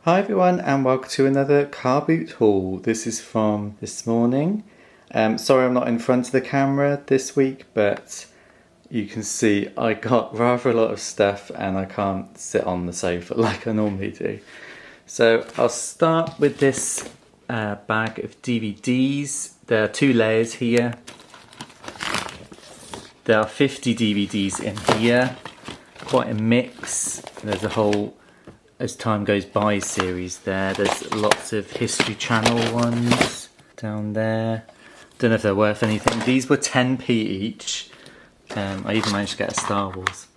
Hi everyone and welcome to another car boot haul. This is from this morning. Sorry I'm not in front of the camera this week, but you can see I got rather a lot of stuff and I can't sit on the sofa like I normally do. So I'll start with this bag of DVDs. There are 2 layers here. There are 50 DVDs in here. Quite a mix. There's a whole As Time Goes By series there. There's lots of History Channel ones down there. Don't know if they're worth anything. These were 10p each. I even managed to get a Star Wars.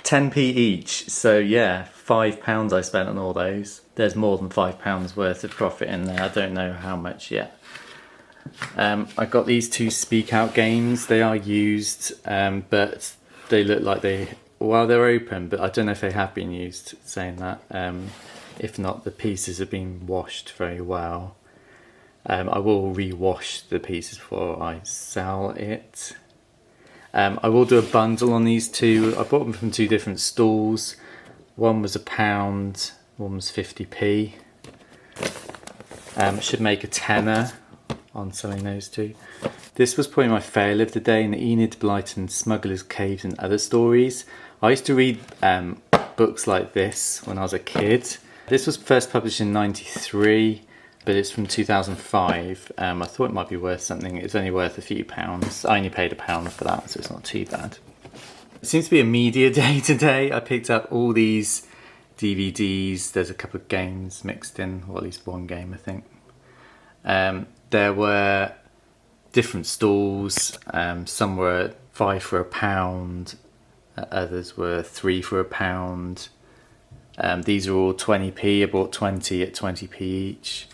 10p each. So yeah, £5 I spent on all those. There's more than £5 worth of profit in there. I don't know how much yet. I got these 2 Speak Out games. They are used, but they look like they're open, but I don't know if they have been used, saying that. If not, the pieces have been washed very well. I will re-wash the pieces before I sell it. I will do a bundle on these 2. I bought them from 2 different stalls. One was £1, one was 50p. Should make a tenner on selling those 2. This was probably my fail of the day, in Enid Blyton, Smuggler's Caves and Other Stories. I used to read books like this when I was a kid. This was first published in '93, but it's from 2005. I thought it might be worth something. It's only worth a few pounds. I only paid £1 for that, so it's not too bad. It seems to be a media day today. I picked up all these DVDs. There's a couple of games mixed in, or at least one game, I think. There were different stalls. Some were 5 for £1. Others were 3 for £1. These are all 20p. I bought 20 at 20p each.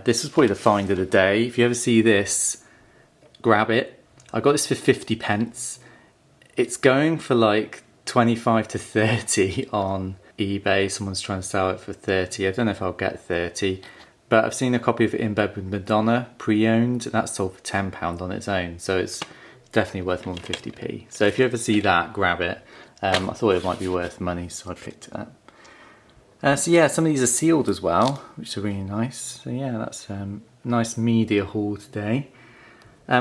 This was probably the find of the day. If you ever see this, grab it. I got this for 50p. It's going for like 25 to 30 on eBay. Someone's trying to sell it for 30. I don't know if I'll get 30. But I've seen a copy of In Bed with Madonna pre-owned, and that's sold for £10 on its own. So it's definitely worth more than 50p. So if you ever see that, grab it. I thought it might be worth money, so I picked it up. So yeah, some of these are sealed as well, which are really nice. So yeah, that's a nice media haul today.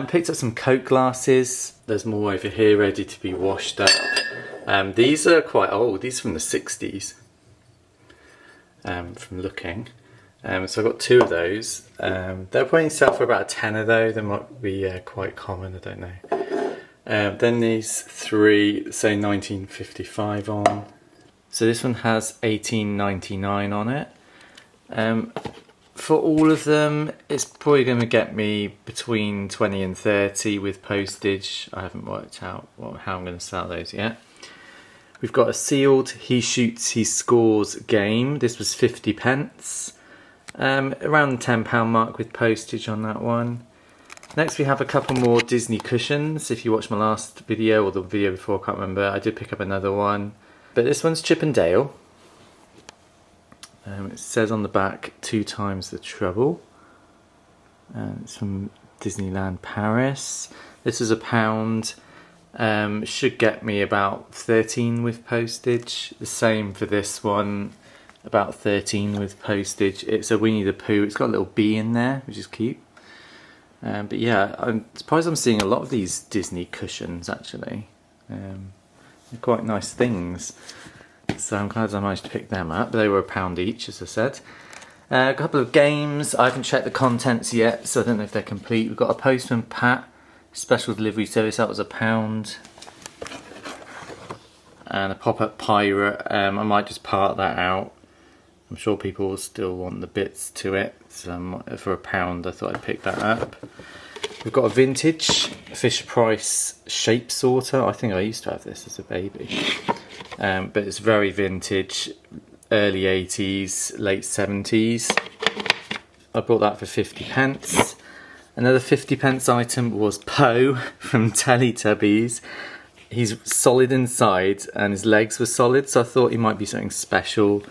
Picked up some Coke glasses. There's more over here ready to be washed up. These are quite old. These are from the 60s, from looking. So I got 2 of those. They'll probably sell for about a tenner though. They might be quite common, I don't know. Then these 3 say 1955 on. So this one has 18.99 on it. For all of them, it's probably going to get me between 20 and 30 with postage. I haven't worked out how I'm going to sell those yet. We've got a sealed He Shoots, He Scores game. This was 50p. Around the £10 mark with postage on that one. Next we have a couple more Disney cushions. If you watched my last video or the video before, I can't remember, I did pick up another one. But this one's Chip and Dale. It says on the back 2 times the trouble. It's from Disneyland Paris. This is £1. Should get me about 13 with postage. The same for this one. About 13 with postage. It's a Winnie the Pooh. It's got a little bee in there, which is cute. But yeah, I'm surprised I'm seeing a lot of these Disney cushions actually. They're quite nice things. So I'm glad I managed to pick them up. They were £1 each, as I said. A couple of games. I haven't checked the contents yet, so I don't know if they're complete. We've got a Postman Pat special delivery service. That was £1. And a pop-up pirate. I might just part that out. I'm sure people will still want the bits to it, so for £1 I thought I'd pick that up. We've got a vintage Fisher Price shape sorter. I think I used to have this as a baby, but it's very vintage, early 80s, late 70s. I bought that for 50p. Another 50p item was Poe from Teletubbies. He's solid inside and his legs were solid, so I thought he might be something special.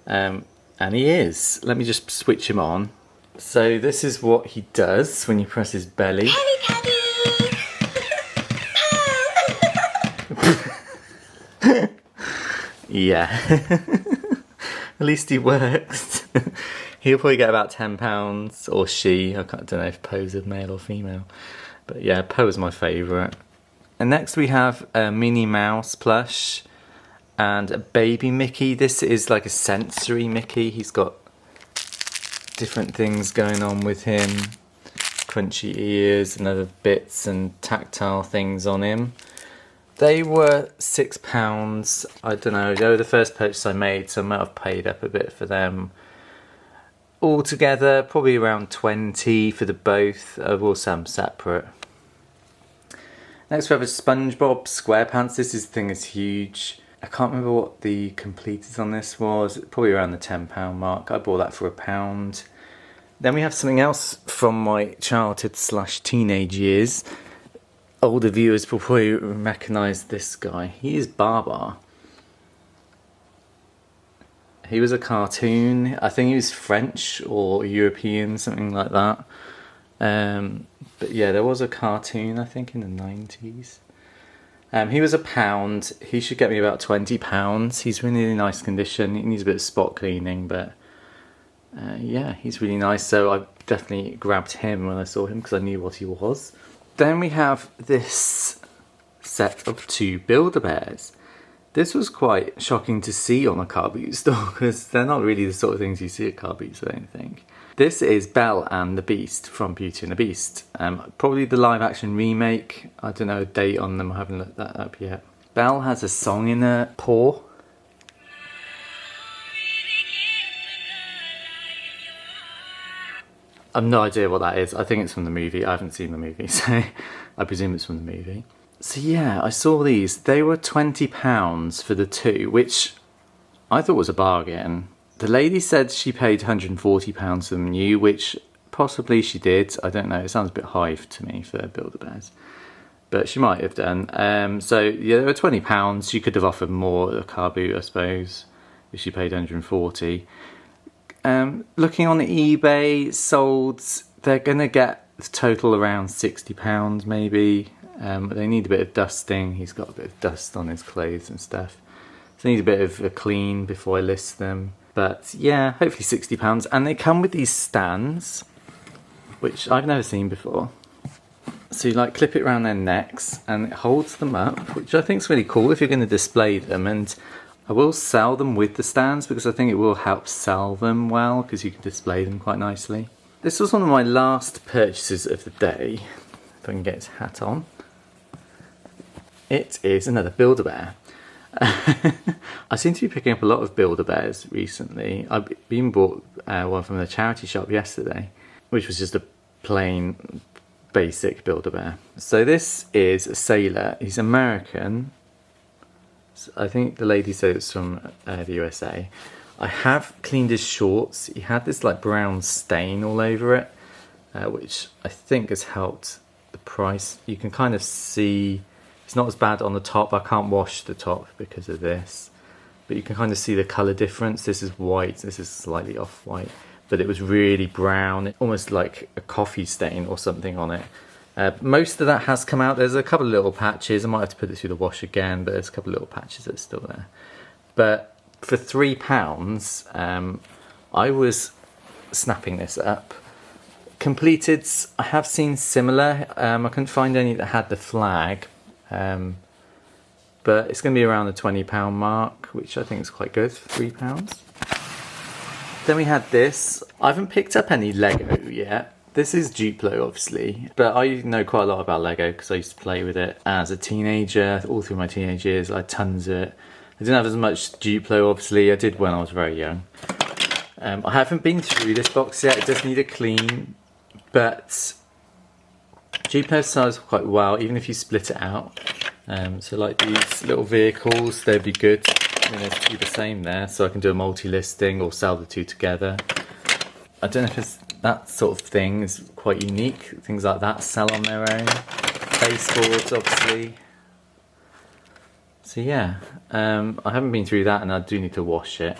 And he is. Let me just switch him on. So this is what he does when you press his belly. Yeah. At least he works. He'll probably get about £10, or she. Don't know if Poe's a male or female. But yeah, Poe is my favourite. And next we have a Minnie Mouse plush and a baby Mickey. This is like a sensory Mickey. He's got different things going on with him. Crunchy ears and other bits and tactile things on him. They were £6. I don't know, they were the first purchase I made, so I might have paid up a bit for them. Altogether, probably around 20 for the both. I will sell them separate. Next we have a SpongeBob SquarePants. This thing is huge. I can't remember what the completed on this was. Probably around the £10 mark. I bought that for £1. Then we have something else from my childhood / teenage years. Older viewers will probably recognise this guy. He is Barbar. He was a cartoon. I think he was French or European, something like that. But yeah, there was a cartoon, I think, in the 90s. He was £1. He should get me about £20. He's really in nice condition. He needs a bit of spot cleaning, but yeah, he's really nice. So I definitely grabbed him when I saw him because I knew what he was. Then we have this set of 2 Build-A-Bears. This was quite shocking to see on a car boot store because they're not really the sort of things you see at car boots, I don't think. This is Belle and the Beast from Beauty and the Beast. Probably the live action remake. I don't know a date on them, I haven't looked that up yet. Belle has a song in her paw. I've no idea what that is. I think it's from the movie. I haven't seen the movie, so I presume it's from the movie. So yeah, I saw these. They were £20 for the 2, which I thought was a bargain. The lady said she paid £140 for them new, which possibly she did. I don't know. It sounds a bit high to me for Build-A-Bears, but she might have done. So yeah, they were £20. She could have offered more at a car boot, I suppose, if she paid £140. Looking on eBay, sold, they're going to get the total around £60 maybe. They need a bit of dusting. He's got a bit of dust on his clothes and stuff. So they need a bit of a clean before I list them. But yeah, hopefully £60. And they come with these stands, which I've never seen before. So you like clip it around their necks and it holds them up, which I think is really cool if you're going to display them. And I will sell them with the stands because I think it will help sell them well because you can display them quite nicely. This was one of my last purchases of the day. If I can get his hat on. It is another Build-A-Bear. I seem to be picking up a lot of Build-A-Bears recently. I've even bought one from the charity shop yesterday, which was just a plain, basic Build-A-Bear. So this is a sailor. He's American. I think the lady said it's from the USA. I have cleaned his shorts. He had this like brown stain all over it, which I think has helped the price. You can kind of see it's not as bad on the top. I can't wash the top because of this, but you can kind of see the colour difference. This is white, this is slightly off-white, but it was really brown, almost like a coffee stain or something on it. Most of that has come out. There's a couple of little patches. I might have to put it through the wash again, but there's a couple of little patches that are still there. But for £3, I was snapping this up. Completed, I have seen similar. I couldn't find any that had the flag, but it's going to be around the £20 mark, which I think is quite good for £3. Then we had this. I haven't picked up any Lego yet. This is Duplo, obviously, but I know quite a lot about Lego because I used to play with it as a teenager. All through my teenage years, I had tons of it. I didn't have as much Duplo, obviously. I did when I was very young. I haven't been through this box yet. It does need a clean, but Duplo sells quite well, even if you split it out. So like these little vehicles, they'd be good. I mean, there's two the same there, so I can do a multi-listing or sell the two together. I don't know if it's that sort of thing is quite unique. Things like that sell on their own. Baseboards, obviously. So yeah, I haven't been through that and I do need to wash it.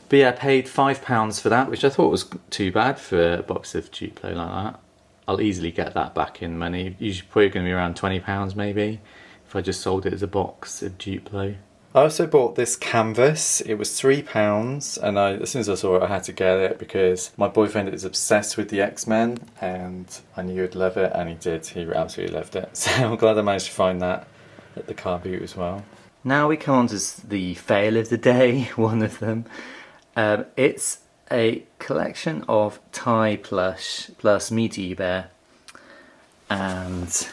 But yeah, I paid £5 for that, which I thought was too bad for a box of Duplo like that. I'll easily get that back in money. Usually probably going to be around £20 maybe, if I just sold it as a box of Duplo. I also bought this canvas. It was £3, and as soon as I saw it, I had to get it because my boyfriend is obsessed with the X-Men, and I knew he'd love it, and he did. He absolutely loved it. So I'm glad I managed to find that at the car boot as well. Now we come on to the fail of the day, one of them. It's a collection of Thai plush plus Meaty Bear and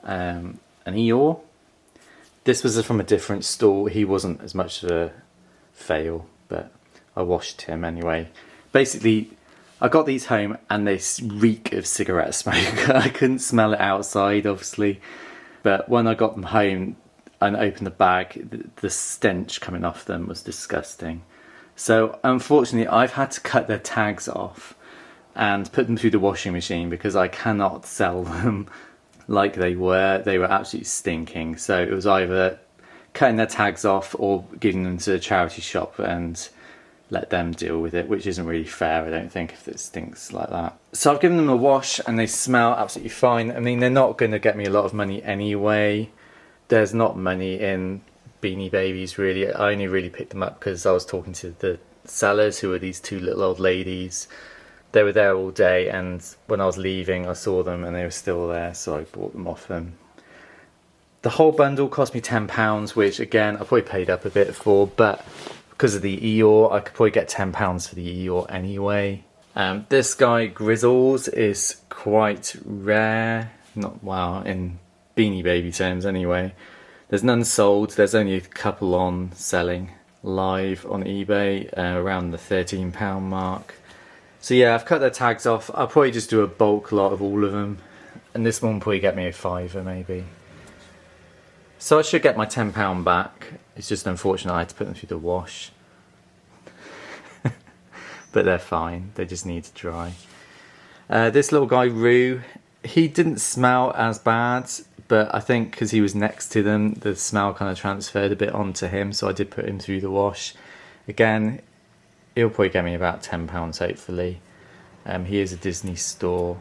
an Eeyore. This was from a different store. He wasn't as much of a fail, but I washed him anyway. Basically, I got these home and they reek of cigarette smoke. I couldn't smell it outside, obviously. But when I got them home and opened the bag, the stench coming off them was disgusting. So unfortunately, I've had to cut their tags off and put them through the washing machine because I cannot sell them like they were. They were absolutely stinking. So it was either cutting their tags off or giving them to a charity shop and let them deal with it, which isn't really fair, I don't think, if it stinks like that. So I've given them a wash and they smell absolutely fine. I mean, they're not going to get me a lot of money anyway. There's not money in Beanie Babies, really. I only really picked them up because I was talking to the sellers, who were these two little old ladies. They were there all day, and when I was leaving I saw them and they were still there, so I bought them off them. The whole bundle cost me £10, which again I probably paid up a bit for, but because of the Eeyore I could probably get £10 for the Eeyore anyway. This guy Grizzles is quite rare, not wow in Beanie Baby terms anyway. There's none sold, there's only a couple on selling live on eBay, around the £13 mark. So yeah, I've cut their tags off. I'll probably just do a bulk lot of all of them, and this one will probably get me a £5 maybe. So I should get my £10 back. It's just unfortunate I had to put them through the wash. But they're fine, they just need to dry. This little guy Roo, he didn't smell as bad, but I think because he was next to them, the smell kind of transferred a bit onto him, so I did put him through the wash. Again, he'll probably get me about £10 hopefully. He is a Disney store.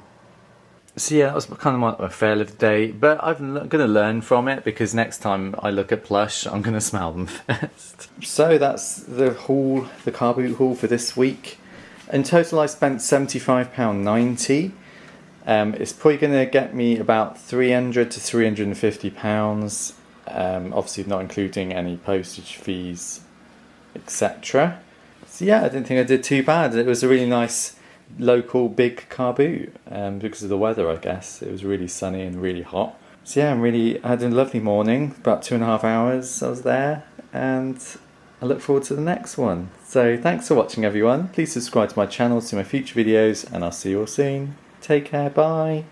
So yeah, that was kind of my fail of the day, but I'm going to learn from it because next time I look at Plush, I'm going to smell them first. So that's the haul, the car boot haul for this week. In total I spent £75.90. It's probably going to get me about £300 to £350, obviously not including any postage fees, etc. So yeah, I didn't think I did too bad. It was a really nice local big car boot, because of the weather, I guess. It was really sunny and really hot. So yeah, I had a lovely morning, about 2.5 hours I was there, and I look forward to the next one. So thanks for watching everyone. Please subscribe to my channel to see my future videos, and I'll see you all soon. Take care, bye.